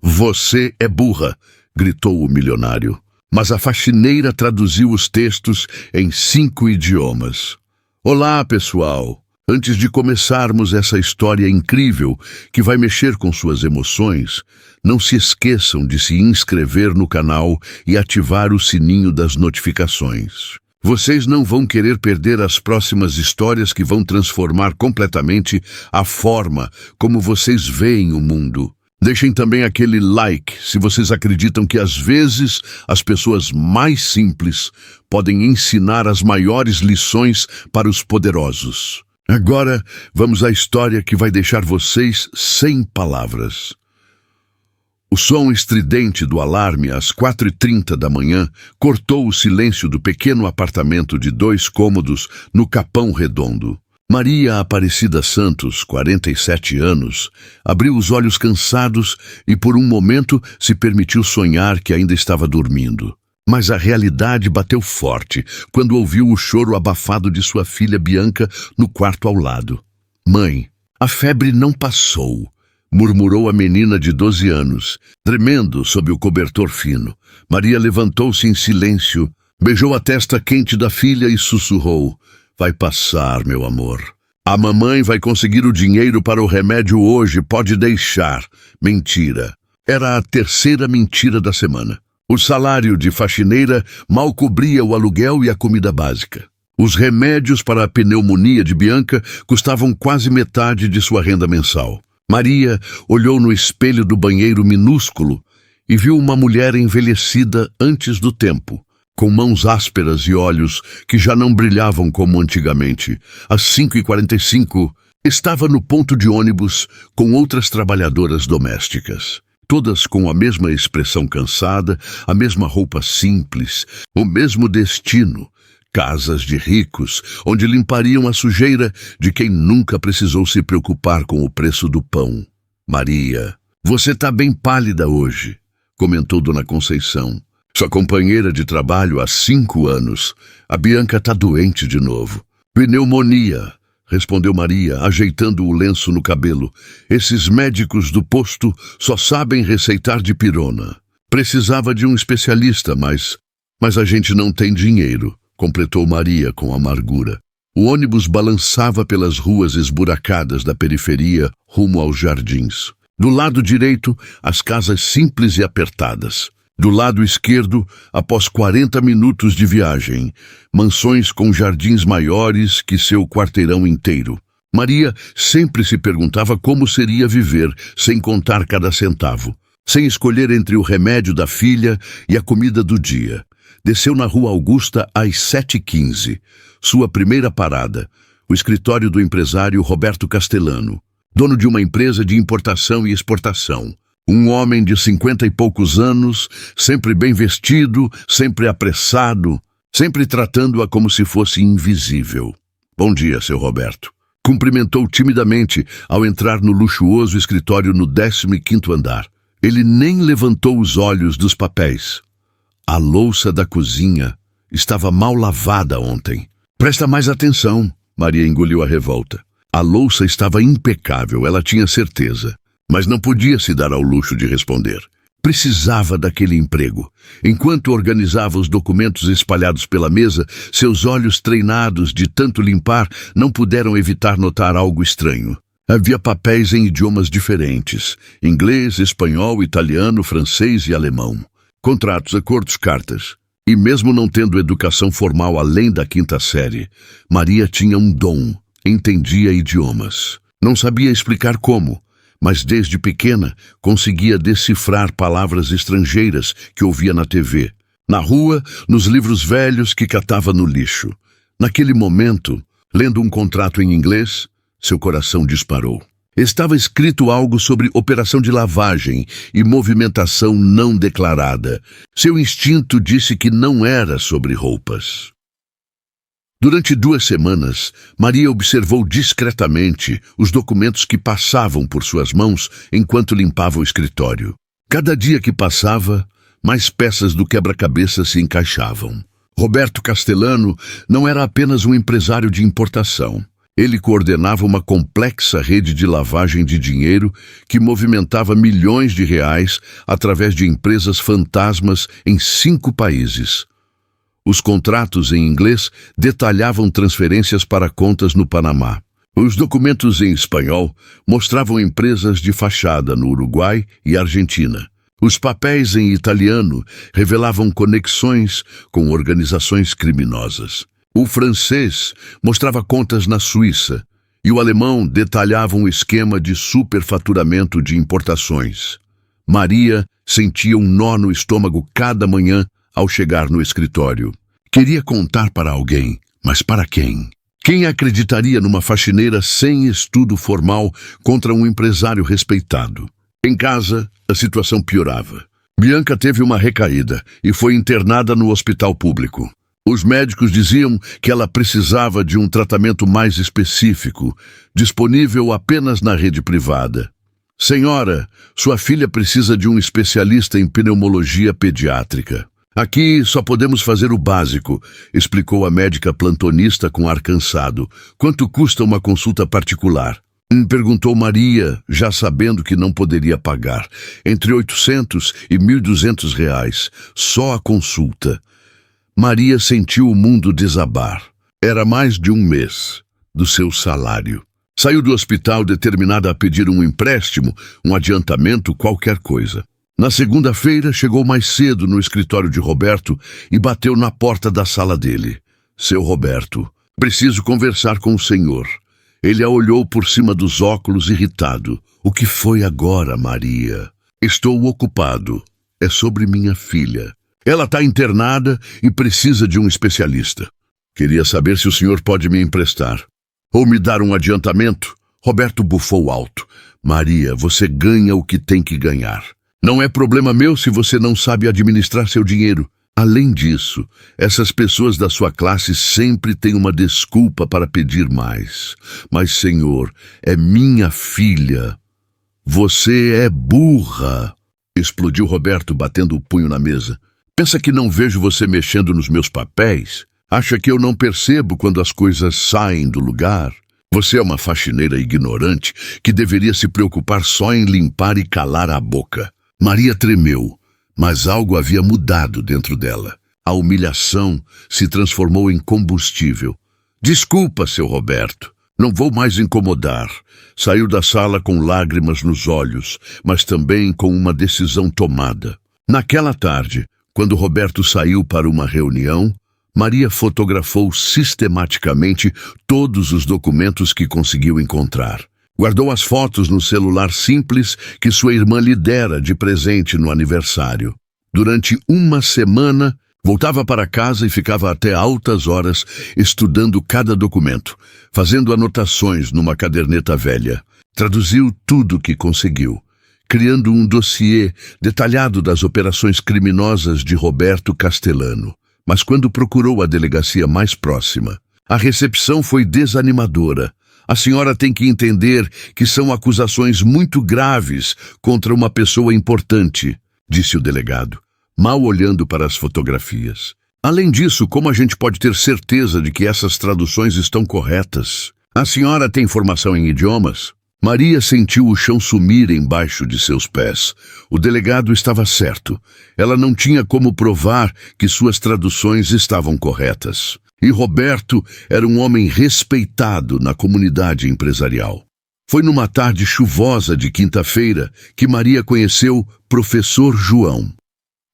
Você é burra, gritou o milionário. Mas a faxineira traduziu os textos em 5 idiomas. Olá, pessoal! Antes de começarmos essa história incrível que vai mexer com suas emoções, não se esqueçam de se inscrever no canal e ativar o sininho das notificações. Vocês não vão querer perder as próximas histórias que vão transformar completamente a forma como vocês veem o mundo. Deixem também aquele like se vocês acreditam que às vezes as pessoas mais simples podem ensinar as maiores lições para os poderosos. Agora, vamos à história que vai deixar vocês sem palavras. O som estridente do alarme às 4h30 da manhã cortou o silêncio do pequeno apartamento de 2 cômodos no Capão Redondo. Maria Aparecida Santos, 47 anos, abriu os olhos cansados e por um momento se permitiu sonhar que ainda estava dormindo. Mas a realidade bateu forte quando ouviu o choro abafado de sua filha Bianca no quarto ao lado. Mãe, a febre não passou, murmurou a menina de 12 anos, tremendo sob o cobertor fino. Maria levantou-se em silêncio, beijou a testa quente da filha e sussurrou: vai passar, meu amor. A mamãe vai conseguir o dinheiro para o remédio hoje, pode deixar. Mentira. Era a 3ª mentira da semana. O salário de faxineira mal cobria o aluguel e a comida básica. Os remédios para a pneumonia de Bianca custavam quase metade de sua renda mensal. Maria olhou no espelho do banheiro minúsculo e viu uma mulher envelhecida antes do tempo, com mãos ásperas e olhos que já não brilhavam como antigamente. Às 5h45, estava no ponto de ônibus com outras trabalhadoras domésticas. Todas com a mesma expressão cansada, a mesma roupa simples, o mesmo destino. Casas de ricos, onde limpariam a sujeira de quem nunca precisou se preocupar com o preço do pão. Maria, você tá bem pálida hoje, comentou Dona Conceição. Sua companheira de trabalho há 5 anos. A Bianca tá doente de novo. Pneumonia, respondeu Maria, ajeitando o lenço no cabelo. Esses médicos do posto só sabem receitar dipirona. Precisava de um especialista, mas a gente não tem dinheiro, completou Maria com amargura. O ônibus balançava pelas ruas esburacadas da periferia rumo aos jardins. Do lado direito, as casas simples e apertadas. Do lado esquerdo, após 40 minutos de viagem, mansões com jardins maiores que seu quarteirão inteiro. Maria sempre se perguntava como seria viver sem contar cada centavo, sem escolher entre o remédio da filha e a comida do dia. Desceu na Rua Augusta às 7h15. Sua primeira parada, o escritório do empresário Roberto Castellano, dono de uma empresa de importação e exportação. Um homem de 50 e poucos anos, sempre bem vestido, sempre apressado, sempre tratando-a como se fosse invisível. Bom dia, seu Roberto. Cumprimentou timidamente ao entrar no luxuoso escritório no 15º andar. Ele nem levantou os olhos dos papéis. A louça da cozinha estava mal lavada ontem. Presta mais atenção, Maria engoliu a revolta. A louça estava impecável, ela tinha certeza. Mas não podia se dar ao luxo de responder. Precisava daquele emprego. Enquanto organizava os documentos espalhados pela mesa, seus olhos treinados de tanto limpar não puderam evitar notar algo estranho. Havia papéis em idiomas diferentes: inglês, espanhol, italiano, francês e alemão. Contratos, acordos, cartas. E mesmo não tendo educação formal além da 5ª série, Maria tinha um dom, entendia idiomas. Não sabia explicar como, mas desde pequena conseguia decifrar palavras estrangeiras que ouvia na TV, na rua, nos livros velhos que catava no lixo. Naquele momento, lendo um contrato em inglês, seu coração disparou. Estava escrito algo sobre operação de lavagem e movimentação não declarada. Seu instinto disse que não era sobre roupas. Durante 2 semanas, Maria observou discretamente os documentos que passavam por suas mãos enquanto limpava o escritório. Cada dia que passava, mais peças do quebra-cabeça se encaixavam. Roberto Castellano não era apenas um empresário de importação. Ele coordenava uma complexa rede de lavagem de dinheiro que movimentava milhões de reais através de empresas fantasmas em 5 países. Os contratos em inglês detalhavam transferências para contas no Panamá. Os documentos em espanhol mostravam empresas de fachada no Uruguai e Argentina. Os papéis em italiano revelavam conexões com organizações criminosas. O francês mostrava contas na Suíça e o alemão detalhava um esquema de superfaturamento de importações. Maria sentia um nó no estômago cada manhã ao chegar no escritório. Queria contar para alguém, mas para quem? Quem acreditaria numa faxineira sem estudo formal contra um empresário respeitado? Em casa, a situação piorava. Bianca teve uma recaída e foi internada no hospital público. Os médicos diziam que ela precisava de um tratamento mais específico, disponível apenas na rede privada. Senhora, sua filha precisa de um especialista em pneumologia pediátrica. Aqui só podemos fazer o básico, explicou a médica plantonista com ar cansado. Quanto custa uma consulta particular? Perguntou Maria, já sabendo que não poderia pagar. Entre 800 e 1.200 reais, só a consulta. Maria sentiu o mundo desabar. Era mais de um mês do seu salário. Saiu do hospital determinada a pedir um empréstimo, um adiantamento, qualquer coisa. Na segunda-feira, chegou mais cedo no escritório de Roberto e bateu na porta da sala dele. Seu Roberto, preciso conversar com o senhor. Ele a olhou por cima dos óculos, irritado. O que foi agora, Maria? Estou ocupado. É sobre minha filha. Ela está internada e precisa de um especialista. Queria saber se o senhor pode me emprestar. Ou me dar um adiantamento? Roberto bufou alto. Maria, você ganha o que tem que ganhar. Não é problema meu se você não sabe administrar seu dinheiro. Além disso, essas pessoas da sua classe sempre têm uma desculpa para pedir mais. Mas, senhor, é minha filha. Você é burra, explodiu Roberto, batendo o punho na mesa. Pensa que não vejo você mexendo nos meus papéis? Acha que eu não percebo quando as coisas saem do lugar? Você é uma faxineira ignorante que deveria se preocupar só em limpar e calar a boca. Maria tremeu, mas algo havia mudado dentro dela. A humilhação se transformou em combustível. Desculpa, seu Roberto. Não vou mais incomodar. Saiu da sala com lágrimas nos olhos, mas também com uma decisão tomada. Naquela tarde, quando Roberto saiu para uma reunião, Maria fotografou sistematicamente todos os documentos que conseguiu encontrar. Guardou as fotos no celular simples que sua irmã lhe dera de presente no aniversário. Durante uma semana, voltava para casa e ficava até altas horas estudando cada documento, fazendo anotações numa caderneta velha. Traduziu tudo o que conseguiu, criando um dossiê detalhado das operações criminosas de Roberto Castellano. Mas quando procurou a delegacia mais próxima, a recepção foi desanimadora. A senhora tem que entender que são acusações muito graves contra uma pessoa importante, disse o delegado, mal olhando para as fotografias. Além disso, como a gente pode ter certeza de que essas traduções estão corretas? A senhora tem formação em idiomas? Maria sentiu o chão sumir embaixo de seus pés. O delegado estava certo. Ela não tinha como provar que suas traduções estavam corretas. E Roberto era um homem respeitado na comunidade empresarial. Foi numa tarde chuvosa de quinta-feira que Maria conheceu Professor João.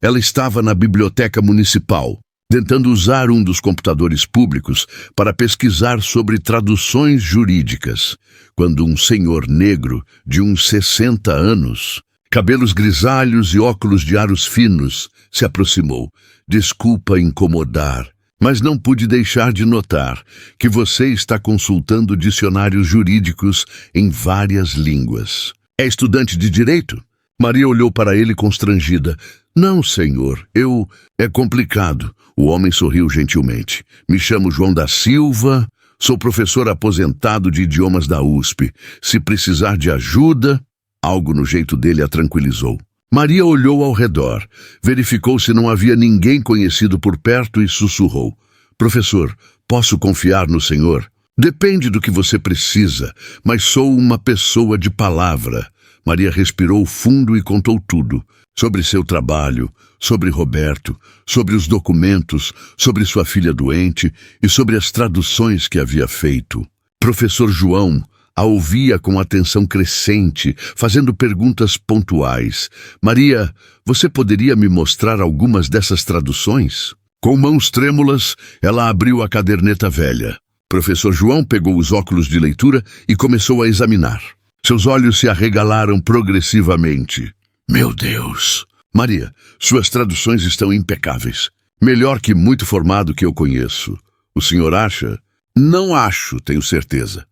Ela estava na biblioteca municipal, tentando usar um dos computadores públicos para pesquisar sobre traduções jurídicas, quando um senhor negro de uns 60 anos, cabelos grisalhos e óculos de aros finos, se aproximou. Desculpa incomodar, mas não pude deixar de notar que você está consultando dicionários jurídicos em várias línguas. É estudante de direito? Maria olhou para ele constrangida. Não, senhor, É complicado. O homem sorriu gentilmente. Me chamo João da Silva, sou professor aposentado de idiomas da USP. Se precisar de ajuda... Algo no jeito dele a tranquilizou. Maria olhou ao redor, verificou se não havia ninguém conhecido por perto e sussurrou. Professor, posso confiar no senhor? Depende do que você precisa, mas sou uma pessoa de palavra. Maria respirou fundo e contou tudo. Sobre seu trabalho, sobre Roberto, sobre os documentos, sobre sua filha doente e sobre as traduções que havia feito. Professor João a ouvia com atenção crescente, fazendo perguntas pontuais. Maria, você poderia me mostrar algumas dessas traduções? Com mãos trêmulas, ela abriu a caderneta velha. Professor João pegou os óculos de leitura e começou a examinar. Seus olhos se arregalaram progressivamente. Meu Deus! Maria, suas traduções estão impecáveis. Melhor que muito formado que eu conheço. O senhor acha? Não acho, tenho certeza.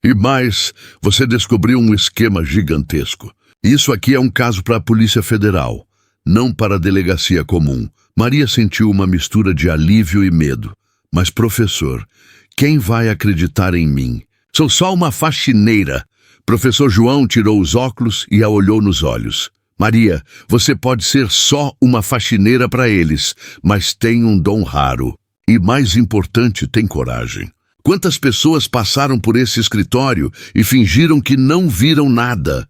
E mais, você descobriu um esquema gigantesco. Isso aqui é um caso para a Polícia Federal, não para a delegacia comum. Maria sentiu uma mistura de alívio e medo. Mas, professor, quem vai acreditar em mim? Sou só uma faxineira. Professor João tirou os óculos e a olhou nos olhos. Maria, você pode ser só uma faxineira para eles, mas tem um dom raro. E mais importante, tem coragem. Quantas pessoas passaram por esse escritório e fingiram que não viram nada?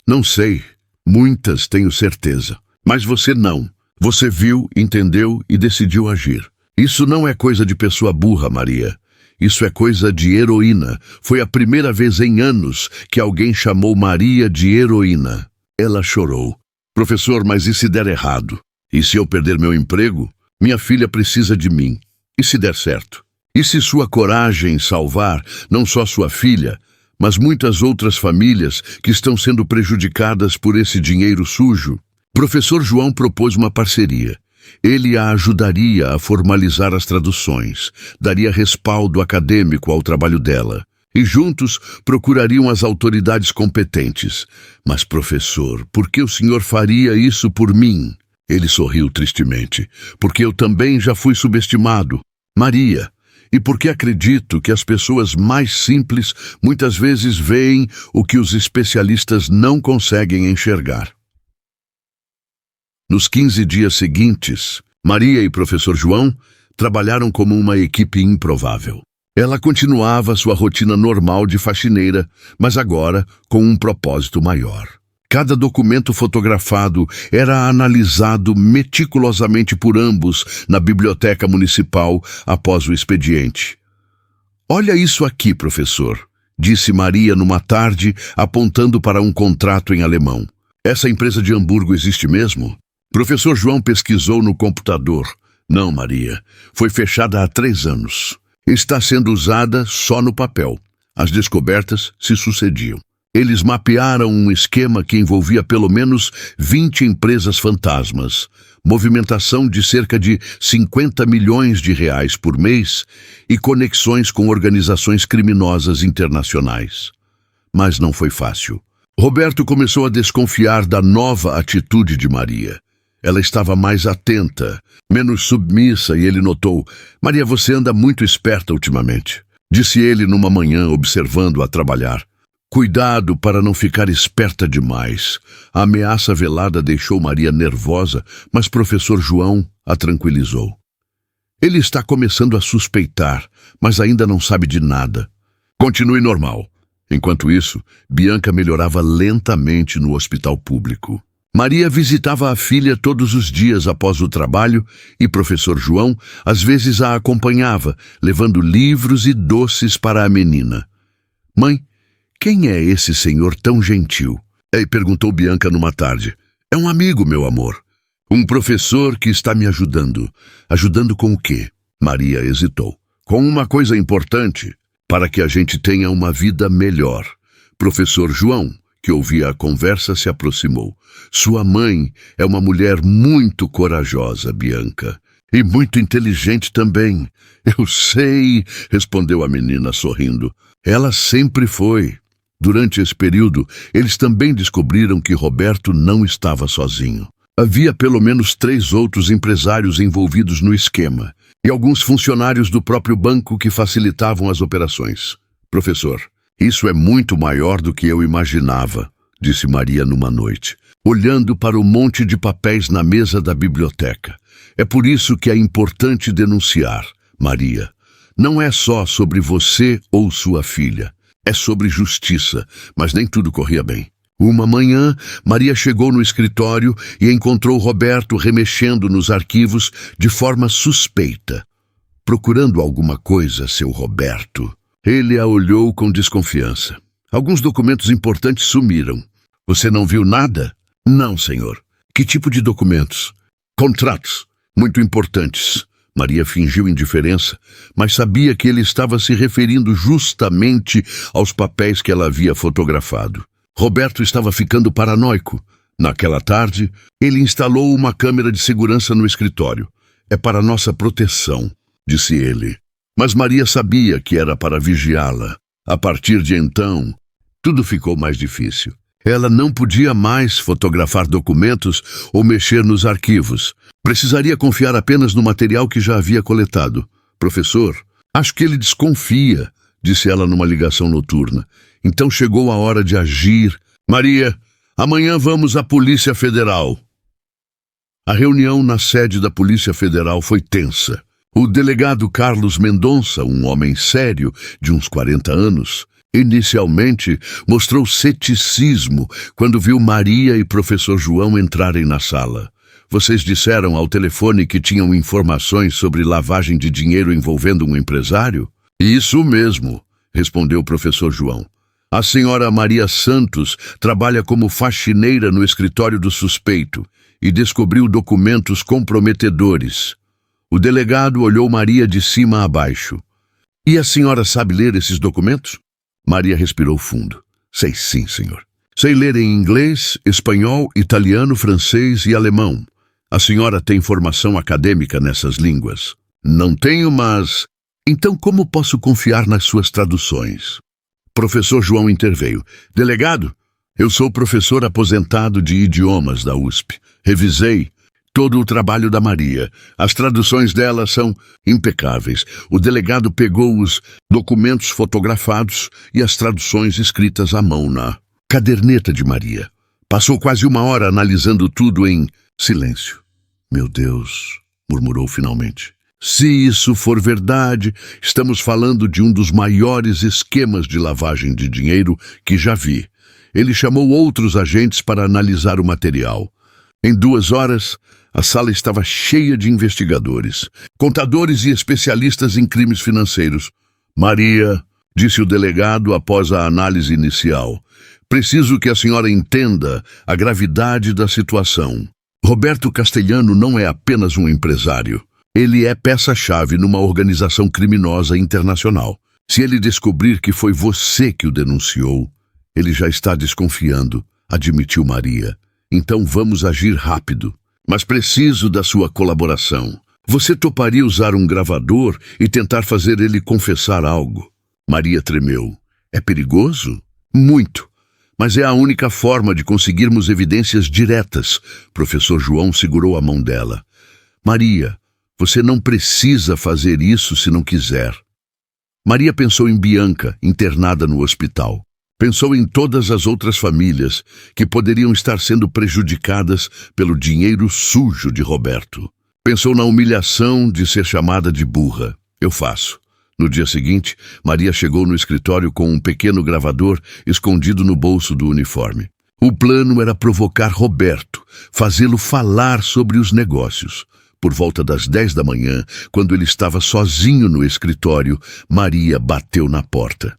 Não sei. Muitas, tenho certeza. Mas você não. Você viu, entendeu e decidiu agir. Isso não é coisa de pessoa burra, Maria. Isso é coisa de heroína. Foi a primeira vez em anos que alguém chamou Maria de heroína. Ela chorou. Professor, mas e se der errado? E se eu perder meu emprego? Minha filha precisa de mim. E se der certo? E se sua coragem salvar não só sua filha, mas muitas outras famílias que estão sendo prejudicadas por esse dinheiro sujo? Professor João propôs uma parceria. Ele a ajudaria a formalizar as traduções, daria respaldo acadêmico ao trabalho dela, e juntos procurariam as autoridades competentes. Mas, professor, por que o senhor faria isso por mim? Ele sorriu tristemente. Porque eu também já fui subestimado. Maria, e porque acredito que as pessoas mais simples muitas vezes veem o que os especialistas não conseguem enxergar. Nos 15 dias seguintes, Maria e professor João trabalharam como uma equipe improvável. Ela continuava sua rotina normal de faxineira, mas agora com um propósito maior. Cada documento fotografado era analisado meticulosamente por ambos na biblioteca municipal após o expediente. Olha isso aqui, professor, disse Maria numa tarde, apontando para um contrato em alemão. Essa empresa de Hamburgo existe mesmo? Professor João pesquisou no computador. Não, Maria, foi fechada há 3 anos. Está sendo usada só no papel. As descobertas se sucediam. Eles mapearam um esquema que envolvia pelo menos 20 empresas fantasmas, movimentação de cerca de 50 milhões de reais por mês e conexões com organizações criminosas internacionais. Mas não foi fácil. Roberto começou a desconfiar da nova atitude de Maria. Ela estava mais atenta, menos submissa, e ele notou: Maria, você anda muito esperta ultimamente, disse ele numa manhã observando-a trabalhar. Cuidado para não ficar esperta demais. A ameaça velada deixou Maria nervosa, mas professor João a tranquilizou. Ele está começando a suspeitar, mas ainda não sabe de nada. Continue normal. Enquanto isso, Bianca melhorava lentamente no hospital público. Maria visitava a filha todos os dias após o trabalho e professor João às vezes a acompanhava, levando livros e doces para a menina. Mãe, quem é esse senhor tão gentil? Perguntou Bianca numa tarde. É um amigo, meu amor. Um professor que está me ajudando. Ajudando com o quê? Maria hesitou. Com uma coisa importante, para que a gente tenha uma vida melhor. Professor João, que ouvia a conversa, se aproximou. Sua mãe é uma mulher muito corajosa, Bianca. E muito inteligente também. Eu sei, respondeu a menina sorrindo. Ela sempre foi. Durante esse período, eles também descobriram que Roberto não estava sozinho. Havia pelo menos 3 outros empresários envolvidos no esquema e alguns funcionários do próprio banco que facilitavam as operações. Professor, isso é muito maior do que eu imaginava, disse Maria numa noite, olhando para o monte de papéis na mesa da biblioteca. É por isso que é importante denunciar, Maria. Não é só sobre você ou sua filha. É sobre justiça, mas nem tudo corria bem. Uma manhã, Maria chegou no escritório e encontrou Roberto remexendo nos arquivos de forma suspeita. Procurando alguma coisa, seu Roberto. Ele a olhou com desconfiança. Alguns documentos importantes sumiram. Você não viu nada? Não, senhor. Que tipo de documentos? Contratos. Muito importantes. Maria fingiu indiferença, mas sabia que ele estava se referindo justamente aos papéis que ela havia fotografado. Roberto estava ficando paranoico. Naquela tarde, ele instalou uma câmera de segurança no escritório. É para nossa proteção, disse ele. Mas Maria sabia que era para vigiá-la. A partir de então, tudo ficou mais difícil. Ela não podia mais fotografar documentos ou mexer nos arquivos. Precisaria confiar apenas no material que já havia coletado. Professor, acho que ele desconfia, disse ela numa ligação noturna. Então chegou a hora de agir. Maria, amanhã vamos à Polícia Federal. A reunião na sede da Polícia Federal foi tensa. O delegado Carlos Mendonça, um homem sério de uns 40 anos, inicialmente mostrou ceticismo quando viu Maria e professor João entrarem na sala. Vocês disseram ao telefone que tinham informações sobre lavagem de dinheiro envolvendo um empresário? Isso mesmo, respondeu o professor João. A senhora Maria Santos trabalha como faxineira no escritório do suspeito e descobriu documentos comprometedores. O delegado olhou Maria de cima a baixo. E a senhora sabe ler esses documentos? Maria respirou fundo. Sei sim, senhor. Sei ler em inglês, espanhol, italiano, francês e alemão. A senhora tem formação acadêmica nessas línguas? Não tenho, mas... Então como posso confiar nas suas traduções? Professor João interveio. Delegado, eu sou professor aposentado de idiomas da USP. Revisei todo o trabalho da Maria. As traduções dela são impecáveis. O delegado pegou os documentos fotografados e as traduções escritas à mão na caderneta de Maria. Passou quase uma hora analisando tudo em silêncio. Meu Deus, murmurou finalmente. Se isso for verdade, estamos falando de um dos maiores esquemas de lavagem de dinheiro que já vi. Ele chamou outros agentes para analisar o material. Em 2 horas, a sala estava cheia de investigadores, contadores e especialistas em crimes financeiros. Maria, disse o delegado após a análise inicial, preciso que a senhora entenda a gravidade da situação. Roberto Castelhano não é apenas um empresário. Ele é peça-chave numa organização criminosa internacional. Se ele descobrir que foi você que o denunciou, ele já está desconfiando, admitiu Maria. Então vamos agir rápido. Mas preciso da sua colaboração. Você toparia usar um gravador e tentar fazer ele confessar algo? Maria tremeu. É perigoso? Muito. Mas é a única forma de conseguirmos evidências diretas. Professor João segurou a mão dela. Maria, você não precisa fazer isso se não quiser. Maria pensou em Bianca, internada no hospital. Pensou em todas as outras famílias que poderiam estar sendo prejudicadas pelo dinheiro sujo de Roberto. Pensou na humilhação de ser chamada de burra. Eu faço. No dia seguinte, Maria chegou no escritório com um pequeno gravador escondido no bolso do uniforme. O plano era provocar Roberto, fazê-lo falar sobre os negócios. Por volta das 10 da manhã, quando ele estava sozinho no escritório, Maria bateu na porta.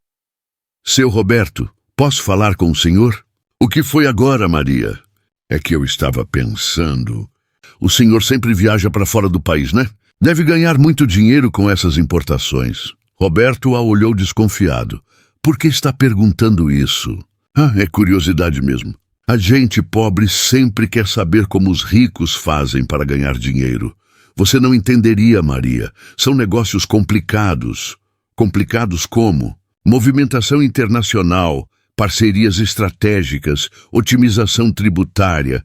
Seu Roberto, posso falar com o senhor? O que foi agora, Maria? É que eu estava pensando... O senhor sempre viaja para fora do país, né? Deve ganhar muito dinheiro com essas importações. Roberto a olhou desconfiado. Por que está perguntando isso? É curiosidade mesmo. A gente pobre sempre quer saber como os ricos fazem para ganhar dinheiro. Você não entenderia, Maria. São negócios complicados. Complicados como? Movimentação internacional, parcerias estratégicas, otimização tributária.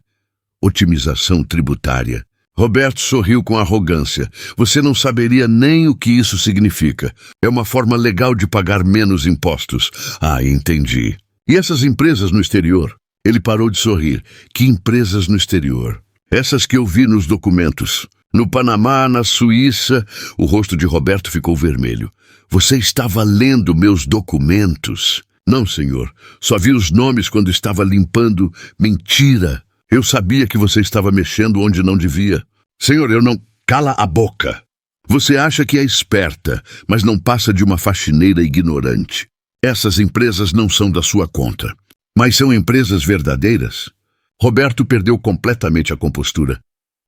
Otimização tributária. Roberto sorriu com arrogância. Você não saberia nem o que isso significa. É uma forma legal de pagar menos impostos. Ah, entendi. E essas empresas no exterior? Ele parou de sorrir. Que empresas no exterior? Essas que eu vi nos documentos. No Panamá, na Suíça, o rosto de Roberto ficou vermelho. Você estava lendo meus documentos? Não, senhor. Só vi os nomes quando estava limpando. Mentira. Eu sabia que você estava mexendo onde não devia. Senhor, eu não... Cala a boca. Você acha que é esperta, mas não passa de uma faxineira ignorante. Essas empresas não são da sua conta. Mas são empresas verdadeiras? Roberto perdeu completamente a compostura.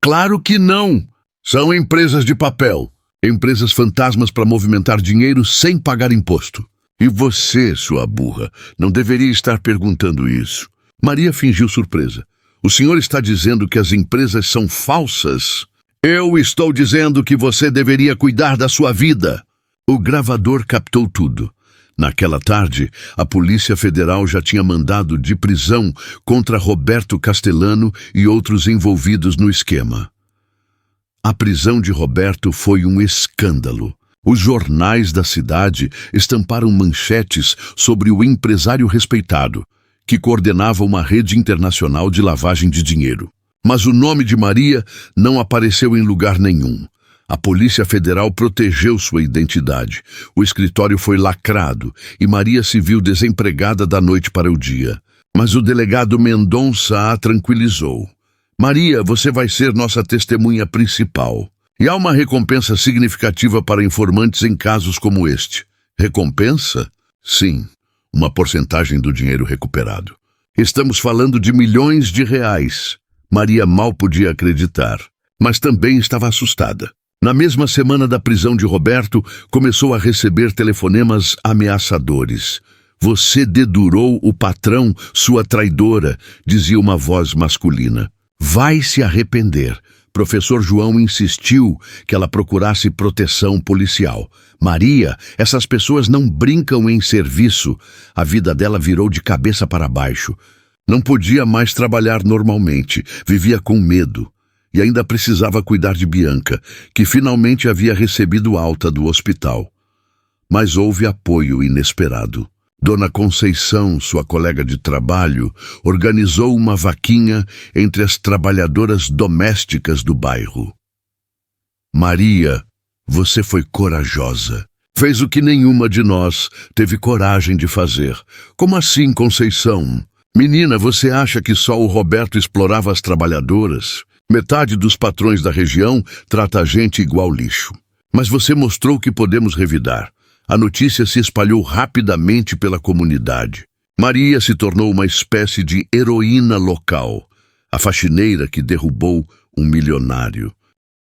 Claro que não! São empresas de papel. Empresas fantasmas para movimentar dinheiro sem pagar imposto. E você, sua burra, não deveria estar perguntando isso. Maria fingiu surpresa. O senhor está dizendo que as empresas são falsas? Eu estou dizendo que você deveria cuidar da sua vida. O gravador captou tudo. Naquela tarde, a Polícia Federal já tinha mandado de prisão contra Roberto Castellano e outros envolvidos no esquema. A prisão de Roberto foi um escândalo. Os jornais da cidade estamparam manchetes sobre o empresário respeitado, que coordenava uma rede internacional de lavagem de dinheiro. Mas o nome de Maria não apareceu em lugar nenhum. A Polícia Federal protegeu sua identidade. O escritório foi lacrado e Maria se viu desempregada da noite para o dia. Mas o delegado Mendonça a tranquilizou. Maria, você vai ser nossa testemunha principal. E há uma recompensa significativa para informantes em casos como este. Recompensa? Sim, uma porcentagem do dinheiro recuperado. Estamos falando de milhões de reais. Maria mal podia acreditar, mas também estava assustada. Na mesma semana da prisão de Roberto, começou a receber telefonemas ameaçadores. Você dedurou o patrão, sua traidora, dizia uma voz masculina. Vai se arrepender. Professor João insistiu que ela procurasse proteção policial. Maria, essas pessoas não brincam em serviço. A vida dela virou de cabeça para baixo. Não podia mais trabalhar normalmente, vivia com medo. E ainda precisava cuidar de Bianca, que finalmente havia recebido alta do hospital. Mas houve apoio inesperado. Dona Conceição, sua colega de trabalho, organizou uma vaquinha entre as trabalhadoras domésticas do bairro. Maria, você foi corajosa. Fez o que nenhuma de nós teve coragem de fazer. Como assim, Conceição? Menina, você acha que só o Roberto explorava as trabalhadoras? Metade dos patrões da região trata a gente igual lixo. Mas você mostrou que podemos revidar. A notícia se espalhou rapidamente pela comunidade. Maria se tornou uma espécie de heroína local, a faxineira que derrubou um milionário.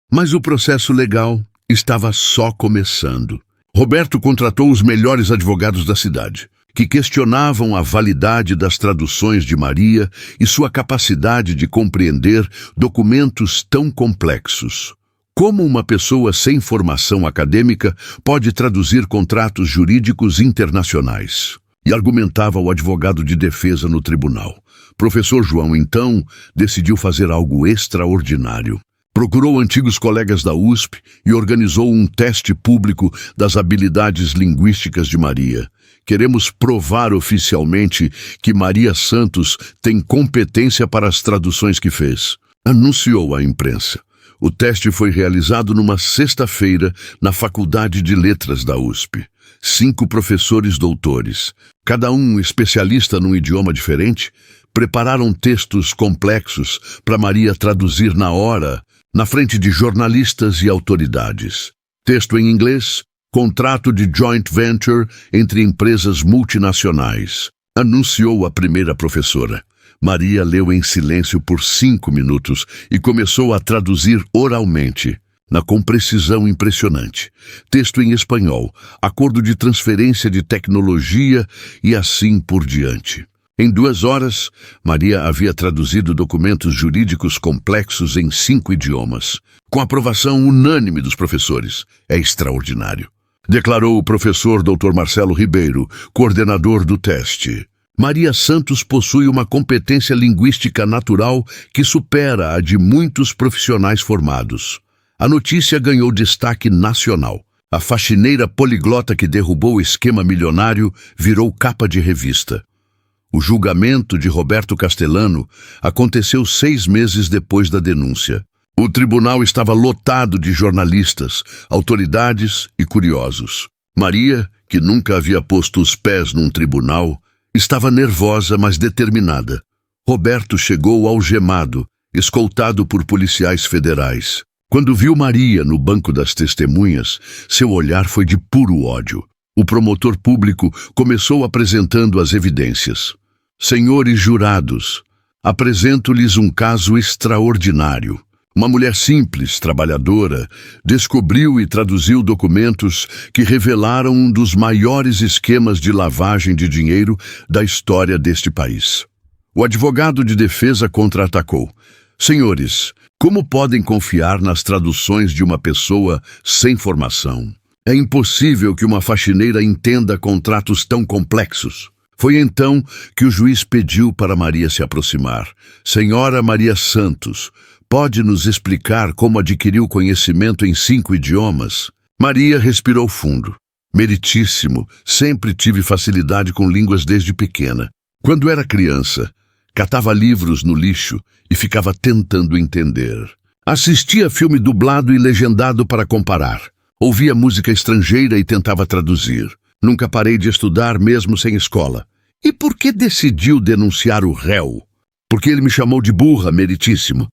Mas o processo legal estava só começando. Roberto contratou os melhores advogados da cidade, que questionavam a validade das traduções de Maria e sua capacidade de compreender documentos tão complexos. Como uma pessoa sem formação acadêmica pode traduzir contratos jurídicos internacionais? E argumentava o advogado de defesa no tribunal. Professor João, então, decidiu fazer algo extraordinário. Procurou antigos colegas da USP e organizou um teste público das habilidades linguísticas de Maria. Queremos provar oficialmente que Maria Santos tem competência para as traduções que fez, anunciou à imprensa. O teste foi realizado numa sexta-feira na Faculdade de Letras da USP. 5 professores doutores, cada um especialista num idioma diferente, prepararam textos complexos para Maria traduzir na hora, na frente de jornalistas e autoridades. Texto em inglês, contrato de joint venture entre empresas multinacionais, anunciou a primeira professora. Maria leu em silêncio por 5 minutos e começou a traduzir oralmente, com precisão impressionante. Texto em espanhol, acordo de transferência de tecnologia e assim por diante. Em 2 horas, Maria havia traduzido documentos jurídicos complexos em 5 idiomas, com aprovação unânime dos professores. É extraordinário, declarou o professor Dr. Marcelo Ribeiro, coordenador do teste. Maria Santos possui uma competência linguística natural que supera a de muitos profissionais formados. A notícia ganhou destaque nacional. A faxineira poliglota que derrubou o esquema milionário virou capa de revista. O julgamento de Roberto Castellano aconteceu 6 meses depois da denúncia. O tribunal estava lotado de jornalistas, autoridades e curiosos. Maria, que nunca havia posto os pés num tribunal, estava nervosa, mas determinada. Roberto chegou algemado, escoltado por policiais federais. Quando viu Maria no banco das testemunhas, seu olhar foi de puro ódio. O promotor público começou apresentando as evidências. Senhores jurados, apresento-lhes um caso extraordinário. Uma mulher simples, trabalhadora, descobriu e traduziu documentos que revelaram um dos maiores esquemas de lavagem de dinheiro da história deste país. O advogado de defesa contra-atacou. Senhores, como podem confiar nas traduções de uma pessoa sem formação? É impossível que uma faxineira entenda contratos tão complexos. Foi então que o juiz pediu para Maria se aproximar. Senhora Maria Santos, pode nos explicar como adquiriu conhecimento em 5 idiomas? Maria respirou fundo. Meritíssimo, sempre tive facilidade com línguas desde pequena. Quando era criança, catava livros no lixo e ficava tentando entender. Assistia filme dublado e legendado para comparar. Ouvia música estrangeira e tentava traduzir. Nunca parei de estudar mesmo sem escola. E por que decidiu denunciar o réu? Porque ele me chamou de burra, meritíssimo.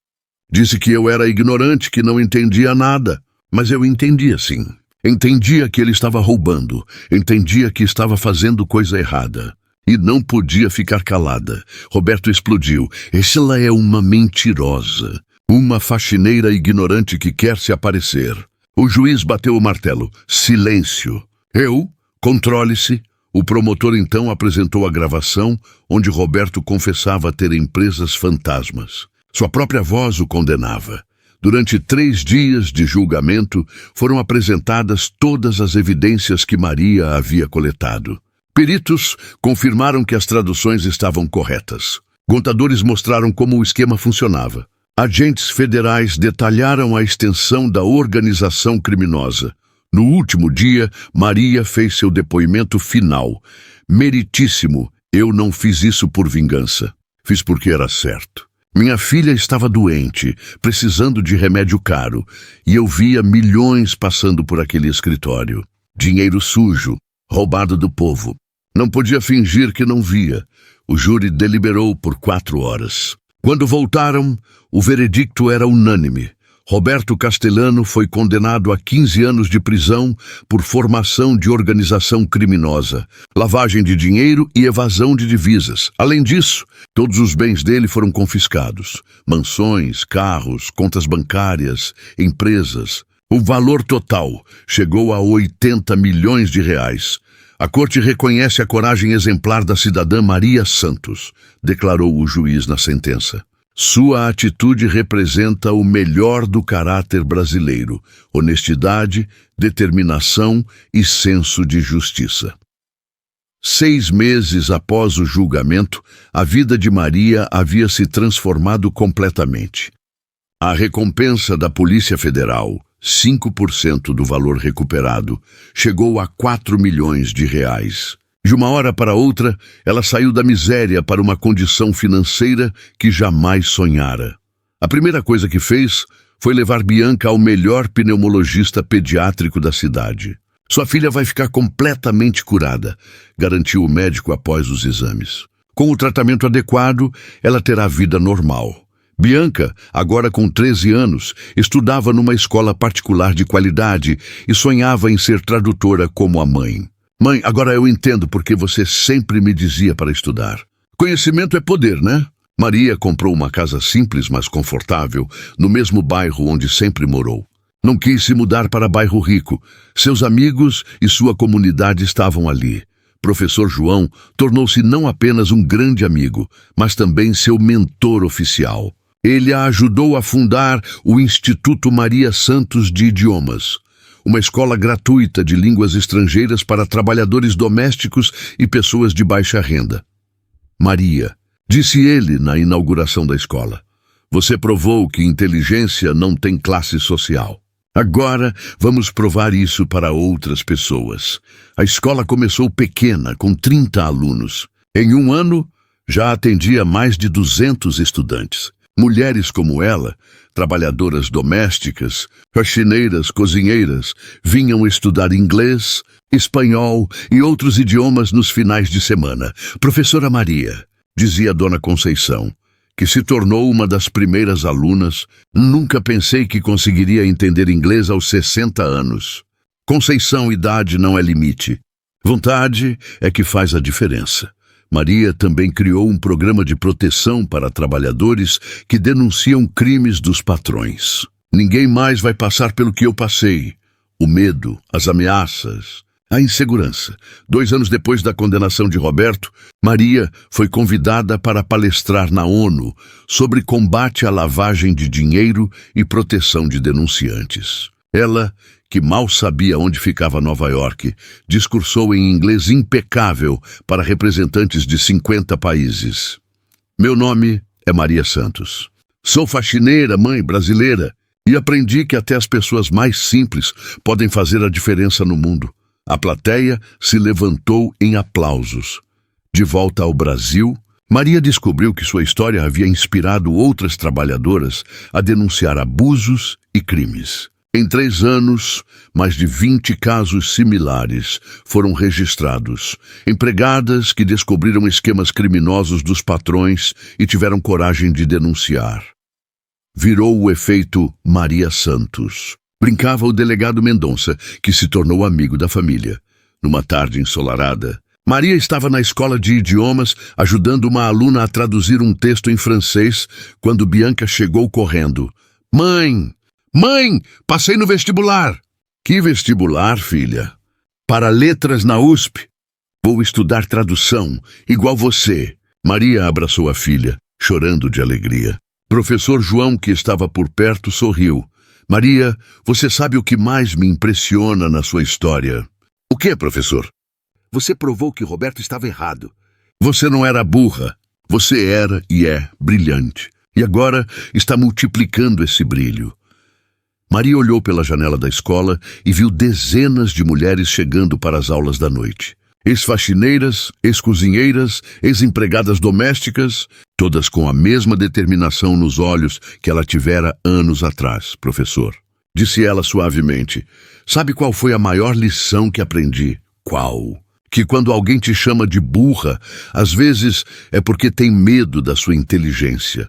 Disse que eu era ignorante, que não entendia nada. Mas eu entendia sim. Entendia que ele estava roubando. Entendia que estava fazendo coisa errada. E não podia ficar calada. Roberto explodiu. Ela é uma mentirosa. Uma faxineira ignorante que quer se aparecer. O juiz bateu o martelo. Silêncio. Eu? Controle-se. O promotor então apresentou a gravação onde Roberto confessava ter empresas fantasmas. Sua própria voz o condenava. Durante 3 dias de julgamento, foram apresentadas todas as evidências que Maria havia coletado. Peritos confirmaram que as traduções estavam corretas. Contadores mostraram como o esquema funcionava. Agentes federais detalharam a extensão da organização criminosa. No último dia, Maria fez seu depoimento final. Meritíssimo, eu não fiz isso por vingança. Fiz porque era certo. Minha filha estava doente, precisando de remédio caro, e eu via milhões passando por aquele escritório. Dinheiro sujo, roubado do povo. Não podia fingir que não via. O júri deliberou por 4 horas. Quando voltaram, o veredicto era unânime. Roberto Castellano foi condenado a 15 anos de prisão por formação de organização criminosa, lavagem de dinheiro e evasão de divisas. Além disso, todos os bens dele foram confiscados. Mansões, carros, contas bancárias, empresas. O valor total chegou a 80 milhões de reais. A corte reconhece a coragem exemplar da cidadã Maria Santos, declarou o juiz na sentença. Sua atitude representa o melhor do caráter brasileiro: honestidade, determinação e senso de justiça. 6 meses após o julgamento, a vida de Maria havia se transformado completamente. A recompensa da Polícia Federal, 5% do valor recuperado, chegou a 4 milhões de reais. De uma hora para outra, ela saiu da miséria para uma condição financeira que jamais sonhara. A primeira coisa que fez foi levar Bianca ao melhor pneumologista pediátrico da cidade. Sua filha vai ficar completamente curada, garantiu o médico após os exames. Com o tratamento adequado, ela terá vida normal. Bianca, agora com 13 anos, estudava numa escola particular de qualidade e sonhava em ser tradutora como a mãe. Mãe, agora eu entendo porque você sempre me dizia para estudar. Conhecimento é poder, né? Maria comprou uma casa simples, mas confortável, no mesmo bairro onde sempre morou. Não quis se mudar para bairro rico. Seus amigos e sua comunidade estavam ali. Professor João tornou-se não apenas um grande amigo, mas também seu mentor oficial. Ele a ajudou a fundar o Instituto Maria Santos de Idiomas, uma escola gratuita de línguas estrangeiras para trabalhadores domésticos e pessoas de baixa renda. Maria, disse ele na inauguração da escola, você provou que inteligência não tem classe social. Agora vamos provar isso para outras pessoas. A escola começou pequena, com 30 alunos. Em um ano, já atendia mais de 200 estudantes. Mulheres como ela, trabalhadoras domésticas, faxineiras, cozinheiras, vinham estudar inglês, espanhol e outros idiomas nos finais de semana. Professora Maria, dizia Dona Conceição, que se tornou uma das primeiras alunas, nunca pensei que conseguiria entender inglês aos 60 anos. Conceição, idade não é limite. Vontade é que faz a diferença. Maria também criou um programa de proteção para trabalhadores que denunciam crimes dos patrões. Ninguém mais vai passar pelo que eu passei. O medo, as ameaças, a insegurança. 2 anos depois da condenação de Roberto, Maria foi convidada para palestrar na ONU sobre combate à lavagem de dinheiro e proteção de denunciantes. Ela, que mal sabia onde ficava Nova York, discursou em inglês impecável para representantes de 50 países. Meu nome é Maria Santos. Sou faxineira, mãe brasileira, e aprendi que até as pessoas mais simples podem fazer a diferença no mundo. A plateia se levantou em aplausos. De volta ao Brasil, Maria descobriu que sua história havia inspirado outras trabalhadoras a denunciar abusos e crimes. Em 3 anos, mais de 20 casos similares foram registrados. Empregadas que descobriram esquemas criminosos dos patrões e tiveram coragem de denunciar. Virou o efeito Maria Santos. Brincava o delegado Mendonça, que se tornou amigo da família. Numa tarde ensolarada, Maria estava na escola de idiomas ajudando uma aluna a traduzir um texto em francês quando Bianca chegou correndo. Mãe! Mãe, passei no vestibular. Que vestibular, filha? Para letras na USP. Vou estudar tradução, igual você. Maria abraçou a filha, chorando de alegria. Professor João, que estava por perto, sorriu. Maria, você sabe o que mais me impressiona na sua história? O que, professor? Você provou que Roberto estava errado. Você não era burra. Você era e é brilhante. E agora está multiplicando esse brilho. Maria olhou pela janela da escola e viu dezenas de mulheres chegando para as aulas da noite. Ex-faxineiras, ex-cozinheiras, ex-empregadas domésticas, todas com a mesma determinação nos olhos que ela tivera anos atrás, professor. Disse ela suavemente. Sabe qual foi a maior lição que aprendi? Qual? Que quando alguém te chama de burra, às vezes é porque tem medo da sua inteligência.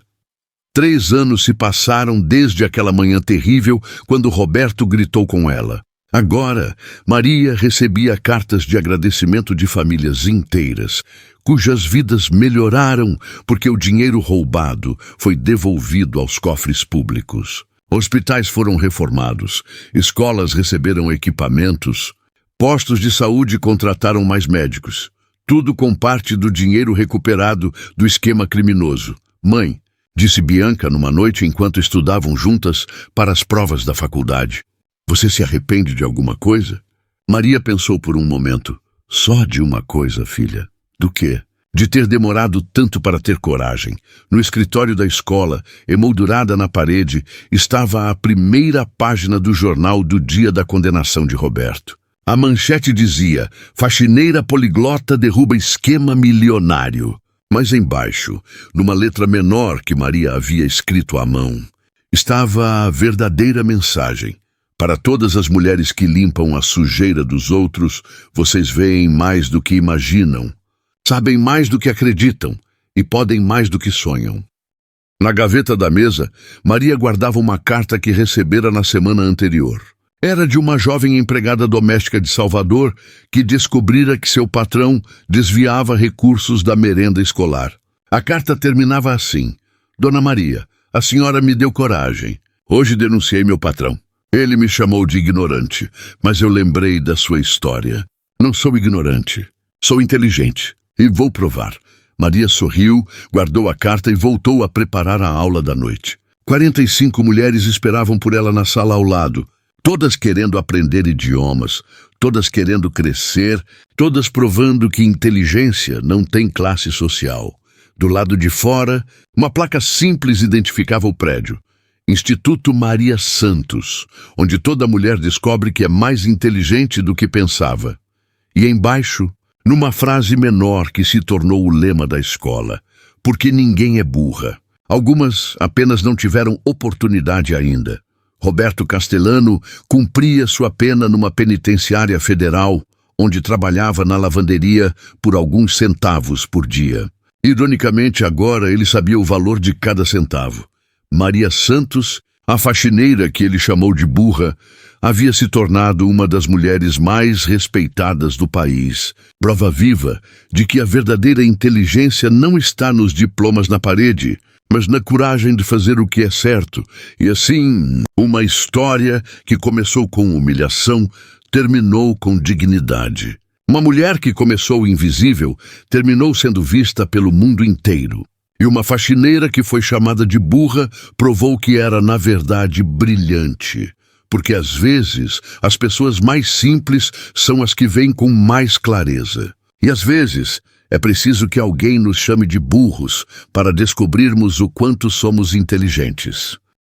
3 anos se passaram desde aquela manhã terrível quando Roberto gritou com ela. Agora, Maria recebia cartas de agradecimento de famílias inteiras, cujas vidas melhoraram porque o dinheiro roubado foi devolvido aos cofres públicos. Hospitais foram reformados, escolas receberam equipamentos, postos de saúde contrataram mais médicos. Tudo com parte do dinheiro recuperado do esquema criminoso. Mãe, disse Bianca numa noite enquanto estudavam juntas para as provas da faculdade. Você se arrepende de alguma coisa? Maria pensou por um momento. Só de uma coisa, filha. Do quê? De ter demorado tanto para ter coragem. No escritório da escola, emoldurada na parede, estava a primeira página do jornal do dia da condenação de Roberto. A manchete dizia: faxineira poliglota derruba esquema milionário. Mas embaixo, numa letra menor que Maria havia escrito à mão, estava a verdadeira mensagem. Para todas as mulheres que limpam a sujeira dos outros, vocês veem mais do que imaginam, sabem mais do que acreditam e podem mais do que sonham. Na gaveta da mesa, Maria guardava uma carta que recebera na semana anterior. Era de uma jovem empregada doméstica de Salvador que descobrira que seu patrão desviava recursos da merenda escolar. A carta terminava assim: Dona Maria, a senhora me deu coragem. Hoje denunciei meu patrão. Ele me chamou de ignorante, mas eu lembrei da sua história. Não sou ignorante, sou inteligente e vou provar. Maria sorriu, guardou a carta e voltou a preparar a aula da noite. 45 mulheres esperavam por ela na sala ao lado. Todas querendo aprender idiomas, todas querendo crescer, todas provando que inteligência não tem classe social. Do lado de fora, uma placa simples identificava o prédio. Instituto Maria Santos, onde toda mulher descobre que é mais inteligente do que pensava. E embaixo, numa frase menor que se tornou o lema da escola: porque ninguém é burra. Algumas apenas não tiveram oportunidade ainda. Roberto Castellano cumpria sua pena numa penitenciária federal, onde trabalhava na lavanderia por alguns centavos por dia. Ironicamente, agora ele sabia o valor de cada centavo. Maria Santos, a faxineira que ele chamou de burra, havia se tornado uma das mulheres mais respeitadas do país, prova viva de que a verdadeira inteligência não está nos diplomas na parede, mas na coragem de fazer o que é certo. E assim, uma história que começou com humilhação, terminou com dignidade. Uma mulher que começou invisível, terminou sendo vista pelo mundo inteiro. E uma faxineira que foi chamada de burra, provou que era, na verdade, brilhante. Porque, às vezes, as pessoas mais simples são as que veem com mais clareza. E, às vezes, é preciso que alguém nos chame de burros para descobrirmos o quanto somos inteligentes.